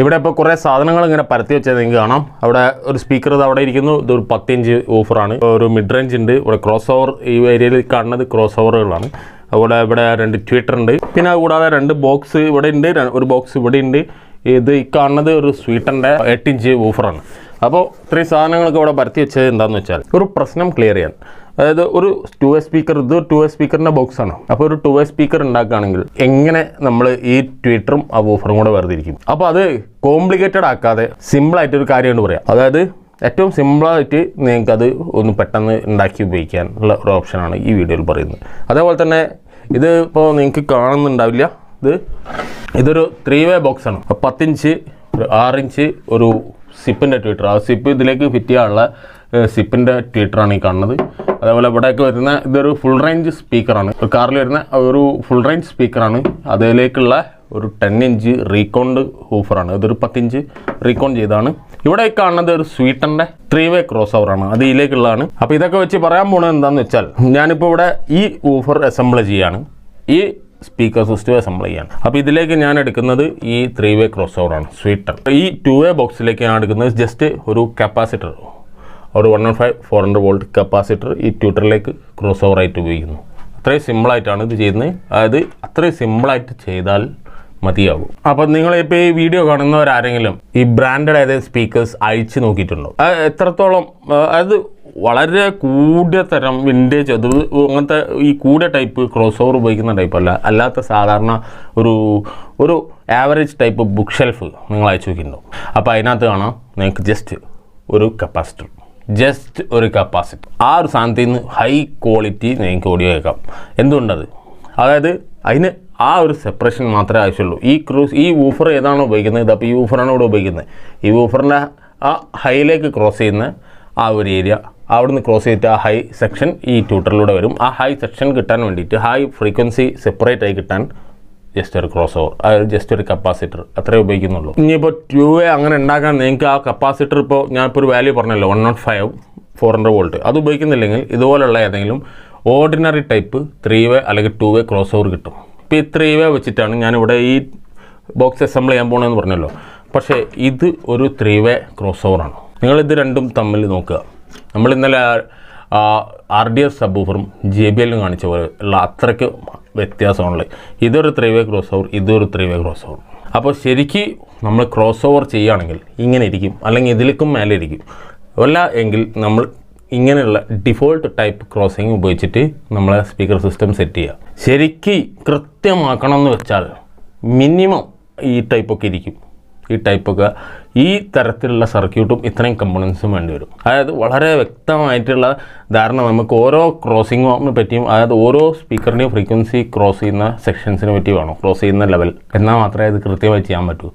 ഇവിടെ ഇപ്പോൾ കുറേ സാധനങ്ങൾ ഇങ്ങനെ പരത്തി വെച്ചത് നിങ്ങൾക്ക് കാണാം. അവിടെ ഒരു സ്പീക്കർ അവിടെ ഇരിക്കുന്നു. ഇതൊരു 10 ഇഞ്ച് ഓഫറാണ്. ഒരു മിഡ് റേഞ്ച് ഉണ്ട്. ഇവിടെ ക്രോസ് ഓവർ ഈ ഏരിയയിൽ കാണുന്നത് ക്രോസ് ഓവറുകളാണ്. അതുപോലെ ഇവിടെ 2 ട്വിറ്റർ ഉണ്ട്. പിന്നെ അതുകൂടാതെ 2 ബോക്സ് ഇവിടെ ഉണ്ട്, ഒരു ബോക്സ് ഇവിടെ ഉണ്ട്. ഇത് ഈ കാണുന്നത് ഒരു സ്വീറ്റൻ്റെ 8 ഇഞ്ച് ഓഫറാണ്. അപ്പോൾ ഇത്രയും സാധനങ്ങളൊക്കെ ഇവിടെ പരത്തി വെച്ചത് എന്താണെന്ന് വെച്ചാൽ ഒരു പ്രശ്നം ക്ലിയർ ചെയ്യാൻ. അതായത് ഒരു 2-way സ്പീക്കർ, ഇത് 2-way സ്പീക്കറിൻ്റെ ബോക്സാണ്. അപ്പോൾ ഒരു 2-way സ്പീക്കർ ഉണ്ടാക്കുകയാണെങ്കിൽ എങ്ങനെ നമ്മൾ ഈ ട്വിറ്ററും ആ ഓഫറും കൂടെ വേർതിരിക്കും? അപ്പോൾ അത് കോംപ്ലിക്കേറ്റഡ് ആക്കാതെ സിമ്പിളായിട്ടൊരു കാര്യം കൊണ്ട് പറയാം. അതായത് ഏറ്റവും സിമ്പിളായിട്ട് നിങ്ങൾക്കത് ഒന്ന് പെട്ടെന്ന് ഉണ്ടാക്കി ഉപയോഗിക്കാൻ ഉള്ള ഒരു ഓപ്ഷനാണ് ഈ വീഡിയോയിൽ പറയുന്നത്. അതേപോലെ തന്നെ ഇത് ഇപ്പോൾ നിങ്ങൾക്ക് കാണുന്നുണ്ടാവില്ല, ഇതൊരു 3-way ബോക്സാണ്. 10 ഇഞ്ച്, ഒരു 6 ഇഞ്ച് ഒരു സിപ്പിൻ്റെ ട്വിറ്റർ. ആ സിപ്പ് ഇതിലേക്ക് ഫിറ്റ് ചെയ്യാനുള്ള സിപ്പിൻ്റെ ട്വിറ്ററാണ് ഈ കാണുന്നത്. അതേപോലെ ഇവിടെയൊക്കെ വരുന്ന ഇതൊരു ഫുൾ റേഞ്ച് സ്പീക്കറാണ്. ഒരു കാറിൽ വരുന്ന ഒരു ഫുൾ റേഞ്ച് സ്പീക്കറാണ്. അതിലേക്കുള്ള ഒരു 10 ഇഞ്ച് റീകോണ്ട് ഓഫറാണ്. ഇതൊരു 10 ഇഞ്ച് റീകോൺ ചെയ്താണ്. ഇവിടെ കാണുന്നത് ഒരു സ്വീറ്റൻ്റെ 3-way ക്രോസ് ഓവറാണ്. അത് ഇതിലേക്കുള്ളതാണ്. അപ്പോൾ ഇതൊക്കെ വെച്ച് പറയാൻ പോകുന്നത് എന്താണെന്ന് വെച്ചാൽ ഞാനിപ്പോൾ ഇവിടെ ഈ ഓഫർ അസംബിൾ ചെയ്യാണ്, ഈ സ്പീക്കർ സിസ്റ്റം അസംബിൾ ചെയ്യാണ്. അപ്പോൾ ഇതിലേക്ക് ഞാൻ എടുക്കുന്നത് ഈ 3-way ക്രോസ് ഓവറാണ്, സ്വീറ്റർ. ഈ 2-way ബോക്സിലേക്ക് ഞാൻ എടുക്കുന്നത് ജസ്റ്റ് ഒരു കപ്പാസിറ്റർ, ഒരു 105/400 വോൾട്ട് കപ്പാസിറ്റർ ഈ ട്യൂട്ടറിലേക്ക് ക്രോസ് ഓവറായിട്ട് ഉപയോഗിക്കുന്നു. അത്രയും സിമ്പിളായിട്ടാണ് ഇത് ചെയ്യുന്നത്. അതായത് അത്രയും സിമ്പിളായിട്ട് ചെയ്താൽ മതിയാകും. അപ്പോൾ നിങ്ങളിപ്പോൾ ഈ വീഡിയോ കാണുന്നവരാരെങ്കിലും ഈ ബ്രാൻഡഡ് ഏതെങ്കിലും സ്പീക്കേഴ്സ് അഴിച്ച് നോക്കിയിട്ടുണ്ടോ? എത്രത്തോളം, അതായത് വളരെ കൂടിയ തരം വിൻറ്റേജ്, അത് അങ്ങനത്തെ ഈ കൂടിയ ടൈപ്പ് ക്രോസ് ഓവർ ഉപയോഗിക്കുന്ന ടൈപ്പല്ല, അല്ലാത്ത സാധാരണ ഒരു ആവറേജ് ടൈപ്പ് ബുക്ക് ഷെൽഫ് നിങ്ങൾ അയച്ചു നോക്കിയിട്ടുണ്ടോ? അപ്പോൾ അതിനകത്ത് കാണാം നിങ്ങൾക്ക് ജസ്റ്റ് ഒരു കപ്പാസിറ്റർ, ആ ഒരു സാധനത്തിൽ നിന്ന് ഹൈ ക്വാളിറ്റി നിങ്ങൾക്ക് ഓഡിയോ കേൾക്കാം. എന്തുകൊണ്ടത്? അതായത് അതിന് ആ ഒരു സെപ്പറേഷൻ മാത്രമേ ആവശ്യമുള്ളൂ. ഈ വൂഫർ ഏതാണോ ഉപയോഗിക്കുന്നത്, അപ്പോൾ ഈ വൂഫറാണ് ഇവിടെ ഉപയോഗിക്കുന്നത്. ഈ വൂഫറിൻ്റെ ആ ഹൈയിലേക്ക് ക്രോസ് ചെയ്യുന്ന ആ ഒരു ഏരിയ, അവിടുന്ന് ക്രോസ് ചെയ്തിട്ട് ആ ഹൈ സെക്ഷൻ ഈ ട്യൂട്ടറിലൂടെ വരും. ആ ഹൈ സെക്ഷൻ കിട്ടാൻ വേണ്ടിയിട്ട്, ഹൈ ഫ്രീക്വൻസി സെപ്പറേറ്റ് ആയി കിട്ടാൻ ജസ്റ്റ് ഒരു ക്രോസ് ഓവർ, അതായത് ജസ്റ്റ് ഒരു കപ്പാസിറ്റർ അത്രേ ഉപയോഗിക്കുന്നുള്ളൂ. ഇനിയിപ്പോൾ 2-way അങ്ങനെ ഉണ്ടാക്കാൻ നിങ്ങൾക്ക് ആ കപ്പാസിറ്റർ, ഇപ്പോൾ ഞാനിപ്പോൾ ഒരു വാല്യൂ പറഞ്ഞല്ലോ 105/400 വോൾട്ട്, അത് ഉപയോഗിക്കുന്നില്ലെങ്കിൽ ഇതുപോലുള്ള ഏതെങ്കിലും ഓർഡിനറി ടൈപ്പ് 3-way അല്ലെങ്കിൽ 2-way ക്രോസ് ഓവർ കിട്ടും. ഇപ്പോൾ ഈ 3-way വെച്ചിട്ടാണ് ഞാനിവിടെ ഈ ബോക്സ് അസംബിൾ ചെയ്യാൻ പോകണമെന്ന് പറഞ്ഞല്ലോ. പക്ഷേ ഇത് ഒരു 3-way ക്രോസ് ഓവറാണ്. നിങ്ങളിത് രണ്ടും തമ്മിൽ നോക്കുക. നമ്മൾ ഇന്നലെ RDS സബ്വൂഫറും JBLും കാണിച്ച പോലെ ഉള്ള അത്രയ്ക്ക് വ്യത്യാസമുള്ളത്. ഇതൊരു 3-way ക്രോസ് ഓവർ, ഇതൊരു 3-way ക്രോസ് ഓവർ. അപ്പോൾ ശരിക്ക് നമ്മൾ ക്രോസ് ഓവർ ചെയ്യുകയാണെങ്കിൽ ഇങ്ങനെ ഇരിക്കും, അല്ലെങ്കിൽ ഇതിലേക്കും മേലെ ഇരിക്കും. അല്ല എങ്കിൽ നമ്മൾ ഇങ്ങനെയുള്ള ഡിഫോൾട്ട് ടൈപ്പ് ക്രോസിങ് ഉപയോഗിച്ചിട്ട് നമ്മളെ സ്പീക്കർ സിസ്റ്റം സെറ്റ് ചെയ്യുക. ശരിക്ക് കൃത്യമാക്കണം എന്ന് വെച്ചാൽ മിനിമം ഈ ടൈപ്പൊക്കെ ഇരിക്കും. ഈ ടൈപ്പൊക്കെ ഈ തരത്തിലുള്ള സർക്യൂട്ടും ഇത്രയും കമ്പോണൻസും വേണ്ടി വരും. അതായത് വളരെ വ്യക്തമായിട്ടുള്ള ധാരണ നമുക്ക് ഓരോ ക്രോസിങ്ങിനെ പറ്റിയും, അതായത് ഓരോ സ്പീക്കറിൻ്റെയും ഫ്രീക്വൻസി ക്രോസ് ചെയ്യുന്ന സെക്ഷൻസിനെ പറ്റി വേണം, ക്രോസ് ചെയ്യുന്ന ലെവൽ, എന്നാൽ മാത്രമേ ഇത് കൃത്യമായി ചെയ്യാൻ പറ്റൂ.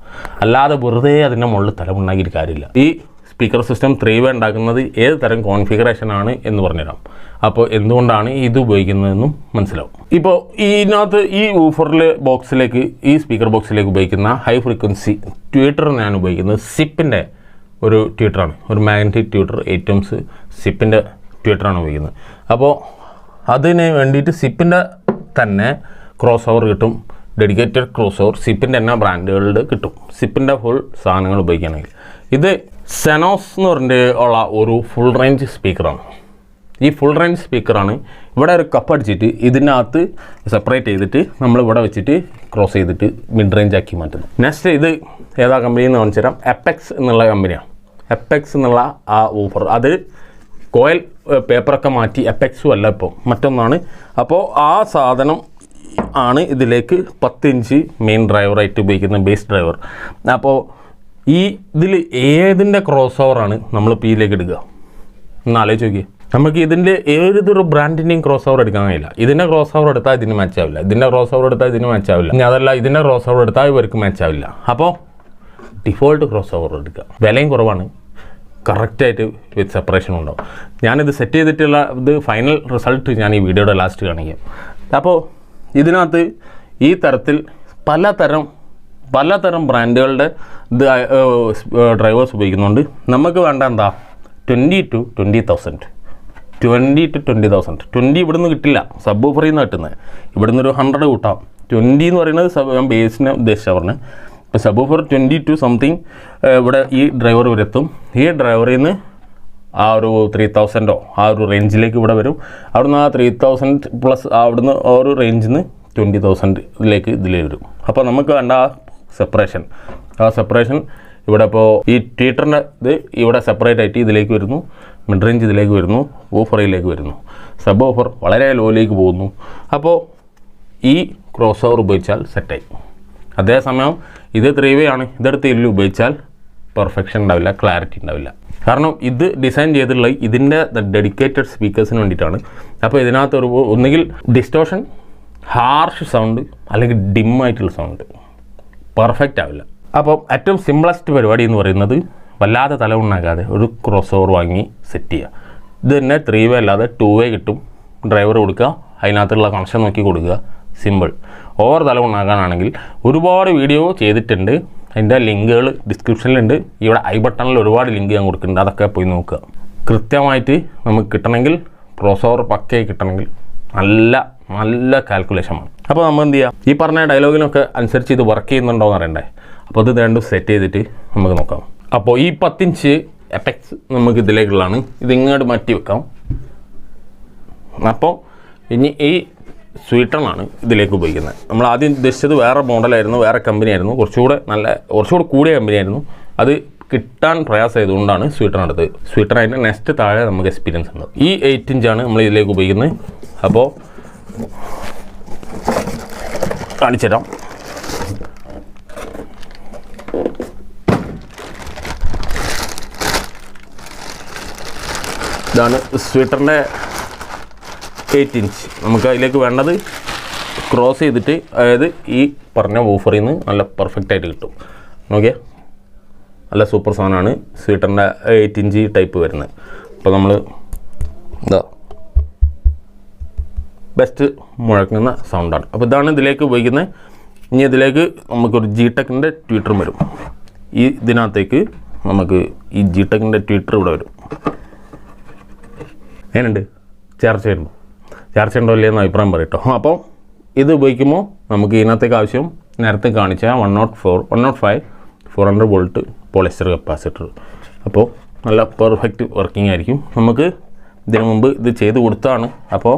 അല്ലാതെ വെറുതെ അതിൻ്റെ മുകളിൽ തലമുണ്ടാക്കിയിട്ട് കാര്യമില്ല. ഈ സ്പീക്കർ സിസ്റ്റം 3-way ഉണ്ടാക്കുന്നത് ഏത് തരം കോൺഫിഗറേഷനാണ് എന്ന് പറഞ്ഞുതരാം. അപ്പോൾ എന്തുകൊണ്ടാണ് ഇത് ഉപയോഗിക്കുന്നതെന്നും മനസ്സിലാവും. ഇപ്പോൾ ഇതിനകത്ത് ഈ ഊഫറിൽ ബോക്സിലേക്ക്, ഈ സ്പീക്കർ ബോക്സിലേക്ക് ഉപയോഗിക്കുന്ന ഹൈ ഫ്രീക്വൻസി ട്യൂട്ടർ ഞാൻ ഉപയോഗിക്കുന്നത് സിപ്പിൻ്റെ ഒരു ട്യൂട്ടറാണ്, ഒരു മാഗ്നറ്റിക് ട്യൂട്ടർ 8 ohms സിപ്പിൻ്റെ ട്യൂട്ടറാണ് ഉപയോഗിക്കുന്നത്. അപ്പോൾ അതിന് വേണ്ടിയിട്ട് സിപ്പിൻ്റെ തന്നെ ക്രോസ് ഓവർ കിട്ടും, ഡെഡിക്കേറ്റഡ് ക്രോസ് ഓവർ സിപ്പിൻ്റെ തന്നെ ബ്രാൻഡുകളുടെ കിട്ടും. സിപ്പിൻ്റെ ഫുൾ സാധനങ്ങൾ ഉപയോഗിക്കുകയാണെങ്കിൽ ഇത് സെനോസ് എന്ന് പറഞ്ഞിട്ട് ഉള്ള ഒരു ഫുൾ റേഞ്ച് സ്പീക്കറാണ്. ഈ ഫുൾ റേഞ്ച് സ്പീക്കറാണ്. ഇവിടെ ഒരു കപ്പ് അടിച്ചിട്ട് ഇതിനകത്ത് സെപ്പറേറ്റ് ചെയ്തിട്ട് നമ്മളിവിടെ വെച്ചിട്ട് ക്രോസ് ചെയ്തിട്ട് മിഡ് റേഞ്ച് ആക്കി മാറ്റുന്നു. നെക്സ്റ്റ് ഇത് ഏതാ കമ്പനി എന്ന് കാണിച്ചു തരാം. എപ്പെക്സ് എന്നുള്ള കമ്പനിയാണ്. എപ്പെക്സ് എന്നുള്ള ആ ഓഫർ, അത് കോയിൽ പേപ്പറൊക്കെ മാറ്റി എപ്പെക്സും അല്ല, ഇപ്പോൾ മറ്റൊന്നാണ്. അപ്പോൾ ആ സാധനം ആണ് ഇതിലേക്ക് 10 ഇഞ്ച് മെയിൻ ഡ്രൈവറായിട്ട് ഉപയോഗിക്കുന്ന ബേസ് ഡ്രൈവർ. അപ്പോൾ ഇതിൽ ഏതിൻ്റെ ക്രോസ് ഓവറാണ് നമ്മൾ ഇതിലേക്ക് എടുക്കുക എന്ന് ആലോചിച്ച് നോക്കിയേ. നമുക്ക് ഇതിൻ്റെ ഏതൊരു ബ്രാൻഡിൻ്റെയും ക്രോസ് ഓവർ എടുക്കാൻ കഴിയില്ല. ഇതിൻ്റെ ക്രോസ് ഓവർ എടുത്താൽ ഇതിന് മാച്ച് ആവില്ല, ഇതിൻ്റെ ക്രോസ് ഓവർ എടുത്താൽ ഇതിന് മാച്ച് ആവില്ല, ഇനി അതല്ല ഇതിൻ്റെ ക്രോസ് ഓവർ എടുത്താൽ ഇവർക്ക് മാച്ച് ആവില്ല. അപ്പോൾ ഡിഫോൾട്ട് ക്രോസ് ഓവർ എടുക്കുക. വിലയും കുറവാണ്, കറക്റ്റായിട്ട് വിത്ത് സെപ്പറേഷൻ ഉണ്ടാവും. ഞാനിത് സെറ്റ് ചെയ്തിട്ടുള്ള ഇത് ഫൈനൽ റിസൾട്ട് ഞാൻ ഈ വീഡിയോയുടെ ലാസ്റ്റ് കാണിക്കാം. അപ്പോൾ ഇതിനകത്ത് ഈ തരത്തിൽ പലതരം ബ്രാൻഡുകളുടെ ഇത് ഡ്രൈവേഴ്സ് ഉപയോഗിക്കുന്നുണ്ട്. നമുക്ക് വേണ്ട എന്താ 20 to 20,000. 20 ഇവിടുന്ന് കിട്ടില്ല, സബ് ഊഫറിൽ നിന്ന് കിട്ടുന്നത്. ഇവിടുന്ന് ഒരു 100 കൂട്ടാം. 20 എന്ന് പറയുന്നത് ഞാൻ ബേസിനെ ഉദ്ദേശിച്ചാൽ പറഞ്ഞത്. ഇപ്പോൾ സബ് ഊഫർ 22 സംതിങ് ഇവിടെ ഈ ഡ്രൈവർ വരെത്തും. ഈ ഡ്രൈവറിൽ നിന്ന് ആ ഒരു 3000 ആ ഒരു റേഞ്ചിലേക്ക് ഇവിടെ വരും. അവിടുന്ന് ആ 3000 പ്ലസ് അവിടുന്ന് ആ ഒരു റേഞ്ചിൽ നിന്ന് 20,000 ഇതിൽ വരും. അപ്പോൾ നമുക്ക് വേണ്ട ആ സെപ്പറേഷൻ ഇവിടെ ഇപ്പോൾ ഈ ട്വീറ്ററിൻ്റെ ഇത് ഇവിടെ സെപ്പറേറ്റ് ആയിട്ട് ഇതിലേക്ക് വരുന്നു, മിഡ് റേഞ്ച് ഇതിലേക്ക് വരുന്നു, ഊഫറിലേക്ക് വരുന്നു. സബ് ഓഫർ വളരെ ലോയിലേക്ക് പോകുന്നു. അപ്പോൾ ഈ ക്രോസ് ഓവർ ഉപയോഗിച്ചാൽ സെറ്റായി. അതേസമയം ഇത് 3 വേ ആണ്, ഇതെടുത്ത് ഇതിൽ ഉപയോഗിച്ചാൽ പെർഫെക്ഷൻ ഉണ്ടാവില്ല, ക്ലാരിറ്റി ഉണ്ടാവില്ല. കാരണം ഇത് ഡിസൈൻ ചെയ്തിട്ടുള്ള ഇതിൻ്റെ ഡെഡിക്കേറ്റഡ് സ്പീക്കേഴ്സിന് വേണ്ടിയിട്ടാണ്. അപ്പോൾ ഇതിനകത്ത് ഒന്നുകിൽ ഡിസ്റ്റോഷൻ, ഹാർഷ് സൗണ്ട്, അല്ലെങ്കിൽ ഡിമ്മായിട്ടുള്ള സൗണ്ട്, പെർഫെക്റ്റ് ആവില്ല. അപ്പോൾ ഏറ്റവും സിമ്പിളസ്റ്റ് പരിപാടി എന്ന് പറയുന്നത് വല്ലാതെ തല ഉണ്ടാക്കാതെ ഒരു ക്രോസ് ഓവർ വാങ്ങി സെറ്റ് ചെയ്യുക. ഇത് തന്നെ 3 വേ അല്ലാതെ 2 വേ കിട്ടും. ഡ്രൈവർ കൊടുക്കുക, അതിനകത്തുള്ള കണക്ഷൻ നോക്കി കൊടുക്കുക, സിമ്പിൾ. ഓവർ തല ഉണ്ടാക്കാനാണെങ്കിൽ ഒരുപാട് വീഡിയോ ചെയ്തിട്ടുണ്ട്, അതിൻ്റെ ലിങ്കുകൾ ഡിസ്ക്രിപ്ഷനിലുണ്ട്. ഇവിടെ ഐ ബട്ടണിൽ ഒരുപാട് ലിങ്ക് ഞാൻ കൊടുക്കുന്നുണ്ട്, അതൊക്കെ പോയി നോക്കുക. കൃത്യമായിട്ട് നമുക്ക് കിട്ടണമെങ്കിൽ ക്രോസ് ഓവർ പക്കയായി കിട്ടണമെങ്കിൽ നല്ല കാൽക്കുലേഷൻ വേണം. അപ്പോൾ നമ്മൾ എന്ത് ചെയ്യുക, ഈ പറഞ്ഞ ഡയലോഗിനൊക്കെ അനുസരിച്ച് ഇത് വർക്ക് ചെയ്യുന്നുണ്ടോ എന്ന് അറിയണ്ടേ. അപ്പോൾ ഇത് രണ്ടും സെറ്റ് ചെയ്തിട്ട് നമുക്ക് നോക്കാം. അപ്പോൾ ഈ 10 ഇഞ്ച് എപെക്സ് നമുക്ക് ഇതിലേക്കുള്ളതാണ്. ഇതിങ്ങോട്ട് മാറ്റി വെക്കാം. അപ്പോൾ ഇനി ഈ സ്വീറ്റണാണ് ഇതിലേക്ക് ഉപയോഗിക്കുന്നത്. നമ്മൾ ആദ്യം ഉദ്ദേശിച്ചത് വേറെ മോഡലായിരുന്നു, വേറെ കമ്പനിയായിരുന്നു, കുറച്ചുകൂടെ കൂടിയ കമ്പനിയായിരുന്നു. അത് കിട്ടാൻ പ്രയാസമായതുകൊണ്ടാണ് സ്വീറ്റൺ എടുത്തത്. സ്വീറ്റൺ അതിൻ്റെ നെക്സ്റ്റ് താഴെ നമുക്ക് എക്സ്പീരിയൻസ് ഉണ്ട്. ഈ 8 ഇഞ്ചാണ് നമ്മൾ ഇതിലേക്ക് ഉപയോഗിക്കുന്നത്. അപ്പോൾ കാണിച്ചുതരാം. ഇതാണ് സ്വീറ്ററിൻ്റെ 8 ഇഞ്ച്. നമുക്ക് അതിലേക്ക് വേണ്ടത് ക്രോസ് ചെയ്തിട്ട്, അതായത് ഈ പറഞ്ഞ വൂഫറിൽ നിന്ന് നല്ല പെർഫെക്റ്റ് ആയിട്ട് കിട്ടും. നോക്കിയേ, നല്ല സൂപ്പർ സാധനമാണ് സ്വീറ്ററിൻ്റെ 8 ഇഞ്ച് ടൈപ്പ് വരുന്നത്. അപ്പോൾ നമ്മൾ എന്താ ബെസ്റ്റ് മുഴക്കുന്ന സൗണ്ടാണ്. അപ്പോൾ ഇതാണ് ഇതിലേക്ക് ഉപയോഗിക്കുന്നത്. ഇനി ഇതിലേക്ക് നമുക്കൊരു G-Techൻ്റെ ട്വീറ്ററും വരും. ഈ ഇതിനകത്തേക്ക് നമുക്ക് ഈ G-Techൻ്റെ ട്വീറ്റർ ഇവിടെ വരും. എങ്ങനെയുണ്ട്? ചാർജ് ഉണ്ടോ ഇല്ലയെന്ന് അഭിപ്രായം പറയട്ടോ. അപ്പോൾ ഇത് ഉപയോഗിക്കുമ്പോൾ നമുക്ക് ഇതിനകത്തേക്ക് ആവശ്യം നേരത്തെ കാണിച്ച 105 400 വോൾട്ട് പോളിസ്റ്റർ കപ്പാസിറ്റർ. അപ്പോൾ നല്ല പെർഫെക്റ്റ് വർക്കിംഗ് ആയിരിക്കും. നമുക്ക് ഇതിനു മുമ്പ് ഇത് ചെയ്ത് കൊടുത്തതാണ്. അപ്പോൾ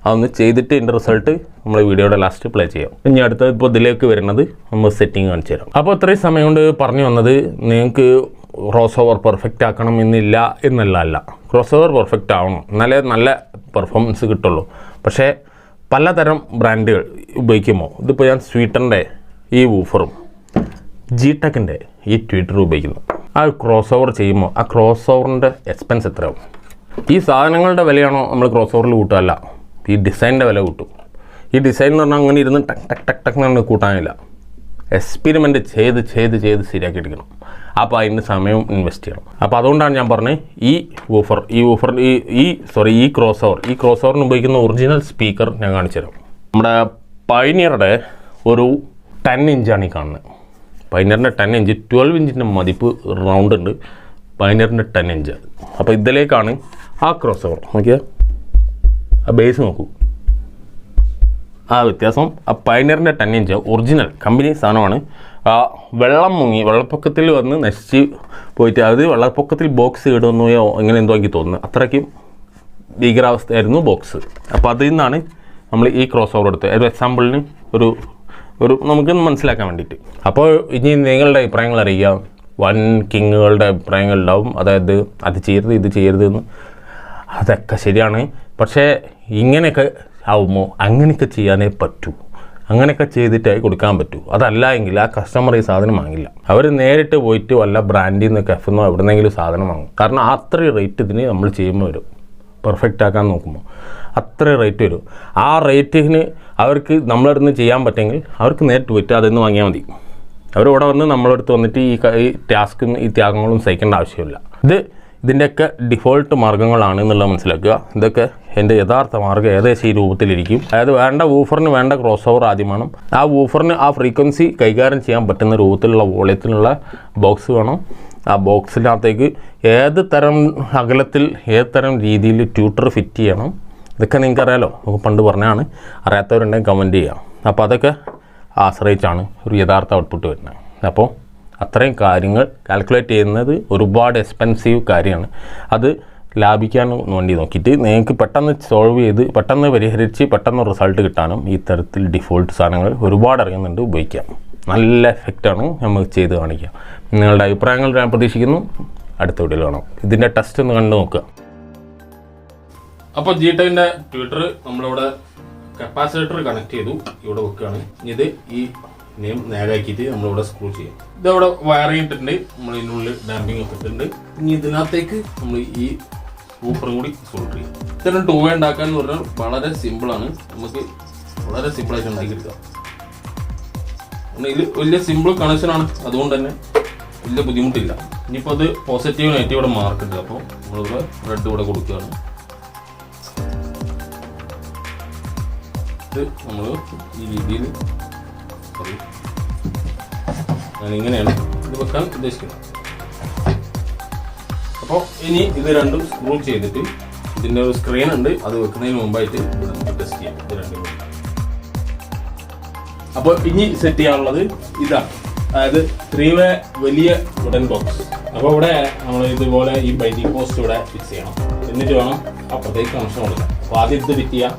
അതൊന്ന് ചെയ്തിട്ട് ഇതിൻ്റെ റിസൾട്ട് നമ്മൾ വീഡിയോയുടെ ലാസ്റ്റ് പ്ലേ ചെയ്യാം. ഇനി അടുത്തത് ഇപ്പോൾ ഇതിലേക്ക് വരുന്നത് നമ്മൾ സെറ്റിംഗ് കാണിച്ചു തരാം. അപ്പോൾ ഇത്രയും സമയം കൊണ്ട് പറഞ്ഞു വന്നത് നിങ്ങൾക്ക് ക്രോസ് ഓവർ പെർഫെക്റ്റ് ആക്കണം എന്നില്ല എന്നല്ല. ക്രോസ് ഓവർ പെർഫെക്റ്റ് ആവണം, എന്നാലേ നല്ല പെർഫോമൻസ് കിട്ടുള്ളൂ. പക്ഷേ പലതരം ബ്രാൻഡുകൾ ഉപയോഗിക്കുമ്പോൾ, ഇതിപ്പോൾ ഞാൻ സ്വീറ്ററിൻ്റെ ഈ വൂഫറും G-Techൻ്റെ ഈ ട്വീറ്ററും ഉപയോഗിക്കുന്നു. ആ ക്രോസ് ഓവർ ചെയ്യുമ്പോൾ ആ ക്രോസ് ഓവറിൻ്റെ എക്സ്പെൻസ് എത്രയാവും? ഈ സാധനങ്ങളുടെ വിലയാണോ നമ്മൾ ക്രോസ് ഓവറിൽ കൂട്ടുകയല്ല, ഈ ഡിസൈനിൻ്റെ വില കൂട്ടും. ഈ ഡിസൈൻ എന്ന് പറഞ്ഞാൽ അങ്ങനെ ഇരുന്ന് ടക്ക് എന്ന് കൂട്ടാനില്ല. എക്സ്പെരിമെൻറ്റ് ചെയ്ത് ശരിയാക്കി എടുക്കണം. അപ്പോൾ അതിന് സമയം ഇൻവെസ്റ്റ് ചെയ്യണം. അപ്പോൾ അതുകൊണ്ടാണ് ഞാൻ പറഞ്ഞത് ഈ ക്രോസ് ഓവറിന് ഉപയോഗിക്കുന്ന ഒറിജിനൽ സ്പീക്കർ ഞാൻ കാണിച്ചു തരാം. നമ്മുടെ പൈനിയറുടെ ഒരു 10 ഇഞ്ചാണ് ഈ കാണുന്നത്. പൈനിയറിൻ്റെ 10 ഇഞ്ച് 12 ഇഞ്ചിൻ്റെ മതിപ്പ് റൗണ്ട് ഉണ്ട്. പൈനിയറിൻ്റെ 10 ഇഞ്ച്. അപ്പോൾ ഇതിലേക്കാണ് ആ ക്രോസ് ഓവർ. നോക്കിയാൽ ആ ബേസ് നോക്കൂ, ആ വ്യത്യാസം. ആ പൈനിയറിൻ്റെ 10 ഇഞ്ച് ഒറിജിനൽ കമ്പനി സാധനമാണ്. വെള്ളം മുങ്ങി വെള്ളപ്പൊക്കത്തിൽ വന്ന് നശിച്ച് പോയിട്ട്, അത് വെള്ളപ്പൊക്കത്തിൽ ബോക്സ് ഇടുന്നോ ഇങ്ങനെ എന്തോ എനിക്ക് തോന്നുന്നു. അത്രയ്ക്കും ഭീകരാവസ്ഥയായിരുന്നു ബോക്സ്. അപ്പോൾ അതിൽ നിന്നാണ് നമ്മൾ ഈ ക്രോസ് ഓവർ എടുത്തത്. ഒരു എക്സാമ്പിളിന് ഒരു നമുക്കൊന്ന് മനസ്സിലാക്കാൻ വേണ്ടിയിട്ട്. അപ്പോൾ ഇനി നിങ്ങളുടെ അഭിപ്രായങ്ങൾ അറിയിക്കുക. വൻ കിങ്ങുകളുടെ അഭിപ്രായങ്ങൾ ഉണ്ടാവും, അതായത് അത് ചെയ്യരുത് ഇത് ചെയ്യരുതെന്ന്. അതൊക്കെ ശരിയാണ്. പക്ഷേ ഇങ്ങനെയൊക്കെ ആവുമ്പോൾ അങ്ങനെയൊക്കെ ചെയ്യാനേ പറ്റൂ. അങ്ങനെയൊക്കെ ചെയ്തിട്ടേ കൊടുക്കാൻ പറ്റൂ. അതല്ല എങ്കിൽ ആ കസ്റ്റമർ ഈ സാധനം വാങ്ങില്ല. അവർ നേരിട്ട് പോയിട്ട് വല്ല ബ്രാൻഡിൽ നിന്ന് കഫെന്നോ എവിടെന്നെങ്കിലും സാധനം വാങ്ങും. കാരണം അത്രയും റേറ്റ് ഇതിന് നമ്മൾ ചെയ്യുമ്പോൾ വരും. പെർഫെക്റ്റ് ആക്കാൻ നോക്കുമ്പോൾ അത്രയും റേറ്റ് വരും. ആ റേറ്റിന് അവർക്ക് നമ്മളടുത്ത് ചെയ്യാൻ പറ്റുമെങ്കിൽ അവർക്ക് നേരിട്ട് പോയിട്ട് അതൊന്ന് വാങ്ങിയാൽ മതി. അവരിവിടെ വന്ന് നമ്മളടുത്ത് വന്നിട്ട് ഈ ടാസ്കും ഈ ത്യാഗങ്ങളും സഹിക്കേണ്ട ആവശ്യമില്ല. ഇതിൻ്റെയൊക്കെ ഡിഫോൾട്ട് മാർഗ്ഗങ്ങളാണ് എന്നുള്ളത് മനസ്സിലാക്കുക. ഇതൊക്കെ എൻ്റെ യഥാർത്ഥ മാർഗ്ഗം ഏകദേശം ഈ രൂപത്തിലിരിക്കും. അതായത് വൂഫറിന് വേണ്ട ക്രോസ് ഓവർ ആദ്യം വേണം. ആ വൂഫറിന് ആ ഫ്രീക്വൻസി കൈകാര്യം ചെയ്യാൻ പറ്റുന്ന രൂപത്തിലുള്ള വോളിയത്തിലുള്ള ബോക്സ് വേണം. ആ ബോക്സിനകത്തേക്ക് ഏത് തരം അകലത്തിൽ ഏത് തരം രീതിയിൽ ട്യൂട്ടർ ഫിറ്റ് ചെയ്യണം, ഇതൊക്കെ നിങ്ങൾക്കറിയാലോ. നമുക്ക് പണ്ട് പറഞ്ഞാണ്. അറിയാത്തവരുണ്ടെങ്കിൽ കമൻറ്റ് ചെയ്യാം. അപ്പോൾ അതൊക്കെ ആശ്രയിച്ചാണ് ഒരു യഥാർത്ഥ ഔട്ട്പുട്ട് വരുന്നത്. അപ്പോൾ അത്രയും കാര്യങ്ങൾ കാൽക്കുലേറ്റ് ചെയ്യുന്നത് ഒരുപാട് എക്സ്പെൻസീവ് കാര്യമാണ്. അത് ലാഭിക്കാൻ വേണ്ടി നോക്കിയിട്ട് നിങ്ങൾക്ക് പെട്ടെന്ന് സോൾവ് ചെയ്ത് പെട്ടെന്ന് പരിഹരിച്ച് പെട്ടെന്ന് റിസൾട്ട് കിട്ടാനും ഈ തരത്തിൽ ഡിഫോൾട്ട് സാധനങ്ങൾ ഒരുപാട് ഇറങ്ങുന്നുണ്ട്. ഉപയോഗിക്കാം. നല്ല എഫക്റ്റാണ് നമുക്ക് ചെയ്ത് കാണിക്കാം. നിങ്ങളുടെ അഭിപ്രായങ്ങൾ ഞാൻ പ്രതീക്ഷിക്കുന്നു. അടുത്ത വീഡിയോയിൽ കാണാം. ഇതിൻ്റെ ടെസ്റ്റ് ഒന്ന് കണ്ടു നോക്കുക. അപ്പോൾ G-Techന്റെ ട്വിറ്റർ നമ്മളിവിടെ കപ്പാസിറ്റർ കണക്ട് ചെയ്തു, ഇവിടെ വെക്കുകയാണ്. ഇത് ഈ നെയിം നേരാക്കിയിട്ട് നമ്മളിവിടെ സ്ക്രൂ ചെയ്യും. ഇതവിടെ വയറിങ് ഇട്ടിട്ടുണ്ട്, നമ്മൾ ഇതിനുള്ളിൽ ഡാമ്പിങ് ഒക്കെ ഇട്ടിട്ടുണ്ട്. ഇനി ഇതിനകത്തേക്ക് നമ്മൾ ഈ ഊഫറും കൂടി സോൾഡർ ചെയ്യും. ഇത്തരം ടൂ വേ ഉണ്ടാക്കാൻ എന്ന് പറഞ്ഞാൽ വളരെ സിമ്പിളാണ്. നമുക്ക് വളരെ സിമ്പിളായിട്ട് ഉണ്ടാക്കിയെടുക്കാം. ഇതിൽ വലിയ സിമ്പിൾ കണക്ഷനാണ്, അതുകൊണ്ട് തന്നെ വലിയ ബുദ്ധിമുട്ടില്ല. ഇനിയിപ്പോൾ അത് പോസിറ്റീവ് നെഗറ്റീവ് ഇവിടെ മാർക്കുണ്ട്. അപ്പോൾ നമ്മളിവിടെ റെഡ് ഇവിടെ കൊടുക്കുകയാണ്. ഇത് നമ്മൾ ഈ രീതിയിൽ ഞാനിങ്ങനെയാണ് ഇത് വെക്കാൻ ഉദ്ദേശിക്കുന്നത്. അപ്പോൾ ഇനി ഇത് രണ്ടും സ്ക്രൂ ചെയ്തിട്ട് ഇതിൻ്റെ ഒരു സ്ക്രീൻ ഉണ്ട്, അത് വെക്കുന്നതിന് മുമ്പായിട്ട് നമുക്ക് ടെസ്റ്റ് ചെയ്യാം ഇത് രണ്ടും കൂടി. അപ്പോൾ ഇനി സെറ്റ് ചെയ്യാനുള്ളത് ഇതാണ്, അതായത് 3 വേ വലിയ വുഡൻ ബോക്സ്. അപ്പോൾ ഇവിടെ നമ്മൾ ഇതുപോലെ ഈ ബൈൻഡിങ് പോസ്റ്റ് ഇവിടെ ഫിക്സ് ചെയ്യണം. എന്നിട്ട് വേണം അപ്പുറത്തേക്ക് കണക്ഷൻ കൊടുക്കാൻ. അപ്പോൾ ആദ്യം ഇത് ഫിറ്റ് ചെയ്യാം.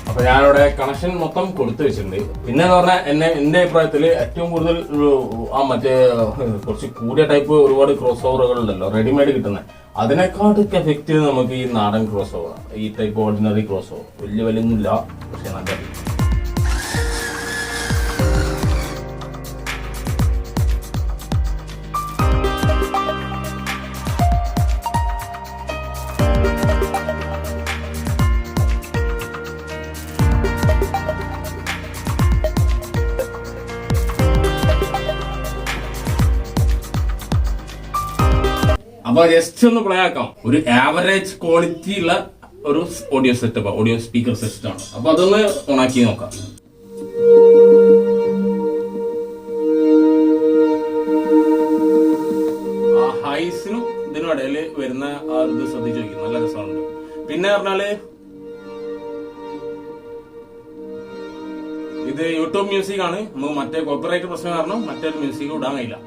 അപ്പോൾ ഞാനിവിടെ കണക്ഷൻ മൊത്തം കൊടുത്തു വെച്ചിട്ടുണ്ട്. പിന്നെ എന്ന് പറഞ്ഞാൽ എൻ്റെ അഭിപ്രായത്തിൽ ഏറ്റവും കൂടുതൽ മറ്റേ കുറച്ച് കൂടിയ ടൈപ്പ് ഒരുപാട് ക്രോസ് ഓവറുകൾ ഉണ്ടല്ലോ റെഡിമെയ്ഡ് കിട്ടുന്നത്, അതിനെക്കാട്ടൊക്കെ എഫക്റ്റ് നമുക്ക് ഈ നാടൻ ക്രോസ് ഓവർ, ഈ ടൈപ്പ് ഓർഡിനറി ക്രോസ് ഓവർ. വലിയ വിലയൊന്നുമില്ല, പക്ഷെ നല്ല. അപ്പൊ ജസ്റ്റ് ഒന്ന് പ്ലേ ആക്കാം. ഒരു ആവറേജ് ക്വാളിറ്റി ഉള്ള ഒരു audio setup, audio speaker set ആണ്. അപ്പൊ അതൊന്ന് ഓണാക്കി നോക്കാം. ആ ഹൈസിനും ഇതിനും ഇടയിൽ വരുന്ന ആ ഇത് ശ്രദ്ധിച്ചു നോക്കി, നല്ല രസമുണ്ട്. പിന്നെ പറഞ്ഞാല് ഇത് യൂട്യൂബ് മ്യൂസിക് ആണ്. നമുക്ക് മറ്റേ കോപ്പിറൈറ്റ് പ്രശ്നം കാരണം മറ്റൊരു മ്യൂസിക് ഇടാൻ കഴിയില്ല.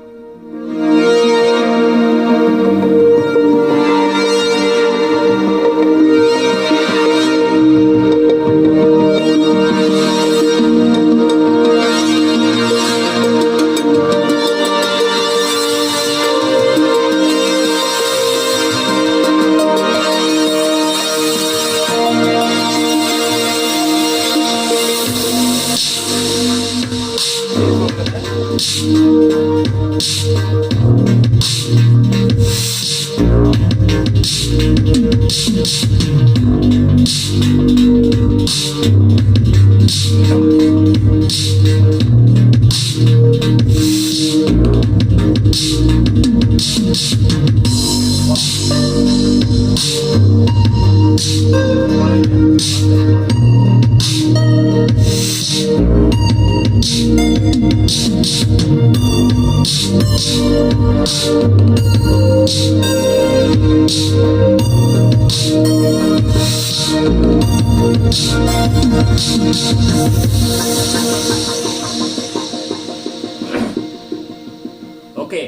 Okay.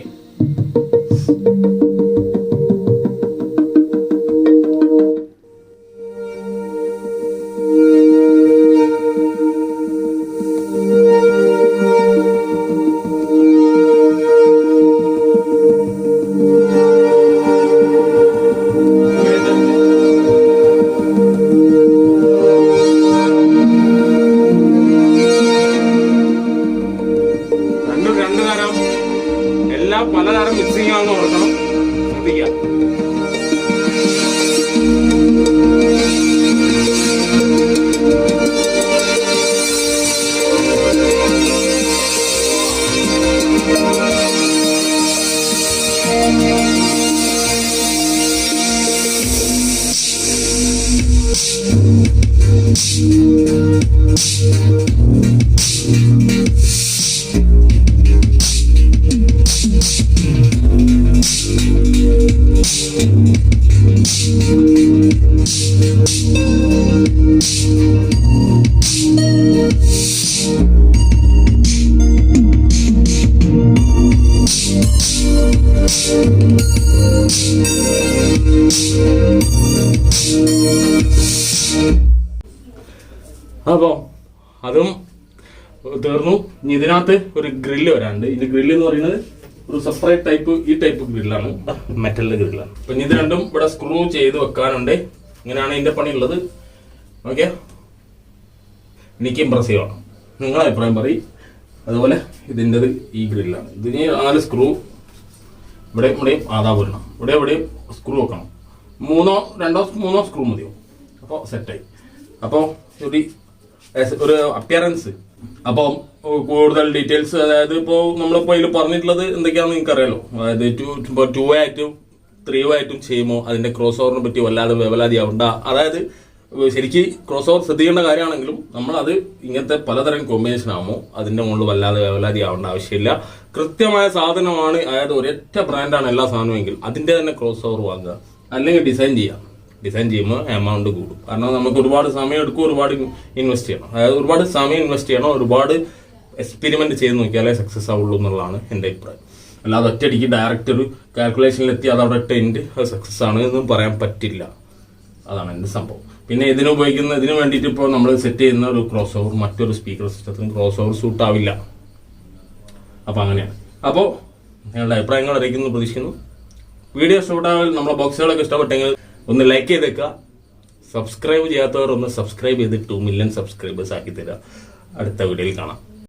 എല്ലാം പലതരം മിക്സിംഗ് ആണെന്ന് ഓർക്കണം, ശ്രദ്ധിക്കുക. അപ്പോൾ അതും തീർന്നു. ഇനി ഇതിനകത്ത് ഒരു ഗ്രില്ല് വരാനുണ്ട്. ഇത് ഗ്രില്ല് എന്ന് പറയുന്നത് ഒരു സെപ്പറേറ്റ് ടൈപ്പ്, ഈ ടൈപ്പ് ഗ്രില്ലാണ്, മെറ്റലിന്റെ ഗ്രില്ലാണ്. അപ്പൊ ഇത് രണ്ടും ഇവിടെ സ്ക്രൂ ചെയ്ത് വെക്കാനുണ്ട്. ഇങ്ങനെയാണ് ഇതിന്റെ പണിയുള്ളത്. ഓക്കെ, എനിക്ക് ഇമ്പ്രസീവ് ആണ്. നിങ്ങളെ അഭിപ്രായം പറയും. അതുപോലെ ഇതിൻ്റെത് ഈ ഗ്രില്ലാണ്. ഇതിന് 4 സ്ക്രൂ ഇവിടെയും ആധാ വരണം. ഇവിടെയും സ്ക്രൂ വെക്കണം. 2-3 സ്ക്രൂ മതിയോ? അപ്പോൾ സെറ്റായി. അപ്പോൾ ഒരു അപ്പിയറൻസ്. അപ്പോൾ കൂടുതൽ ഡീറ്റെയിൽസ്, അതായത് ഇപ്പോൾ നമ്മളിപ്പോൾ ഇതിൽ പറഞ്ഞിട്ടുള്ളത് എന്തൊക്കെയാണെന്ന് നിങ്ങൾക്കറിയാലോ. അതായത് 2 way ആയിട്ടും 3 way ആയിട്ടും ചെയ്യുമ്പോൾ അതിന്റെ ക്രോസ് ഓവറിനെ പറ്റി വല്ലാതെ വേവലാതി ആവണ്ട. അതായത് ശരിക്കും ക്രോസ് ഓവർ ശ്രദ്ധിക്കേണ്ട കാര്യമാണെങ്കിലും നമ്മളത് ഇങ്ങനത്തെ പലതരം കോമ്പിനേഷൻ ആകുമ്പോൾ അതിന്റെ മുകളിൽ വല്ലാതെ വേവലാതി ആവേണ്ട ആവശ്യമില്ല. കൃത്യമായ സാധനമാണ്, അതായത് ഒരൊറ്റ ബ്രാൻഡാണ് എല്ലാ സാധനമെങ്കിൽ അതിന്റെ തന്നെ ക്രോസ് ഓവർ വാങ്ങുക, അല്ലെങ്കിൽ ഡിസൈൻ ചെയ്യാം. ഡിസൈൻ ചെയ്യുമ്പോൾ എമൗണ്ട് കൂടും. കാരണം നമുക്ക് ഒരുപാട് സമയം എടുക്കും, ഒരുപാട് ഇൻവെസ്റ്റ് ചെയ്യണം. അതായത് ഒരുപാട് സമയം ഇൻവെസ്റ്റ് ചെയ്യണം, ഒരുപാട് എക്സ്പെരിമെന്റ് ചെയ്ത് നോക്കിയാലേ സക്സസ് ആവുള്ളൂ എന്നുള്ളതാണ് എൻ്റെ അഭിപ്രായം. അല്ലാതെ ഒറ്റയടിക്ക് ഡയറക്റ്റ് ഒരു കാൽക്കുലേഷനിലെത്തി അത് അവിടെ ഇട്ട് അത് സക്സസ് ആണ് എന്നും പറയാൻ പറ്റില്ല. അതാണ് എൻ്റെ സംഭവം. പിന്നെ ഇതിന് വേണ്ടിയിട്ട് ഇപ്പോൾ നമ്മൾ സെറ്റ് ചെയ്യുന്ന ഒരു ക്രോസ് ഓവർ മറ്റൊരു സ്പീക്കർ സിസ്റ്റത്തിന് ക്രോസ് ഓവർ സൂട്ട് ആവില്ല. അപ്പോൾ അങ്ങനെയാണ്. അപ്പോൾ നിങ്ങളുടെ അഭിപ്രായങ്ങൾ അറിയിക്കുന്നു പ്രതീക്ഷിക്കുന്നു. വീഡിയോ ഇഷ്ടപ്പെട്ടാൽ നമ്മളെ ബോക്സുകളൊക്കെ ഇഷ്ടപ്പെട്ടെങ്കിൽ ഒന്ന് ലൈക്ക് ചെയ്തേക്കുക. സബ്സ്ക്രൈബ് ചെയ്യാത്തവർ ഒന്ന് സബ്സ്ക്രൈബ് ചെയ്ത് 2 million സബ്സ്ക്രൈബേഴ്സ് ആക്കി തരിക. അടുത്ത വീഡിയോയിൽ കാണാം.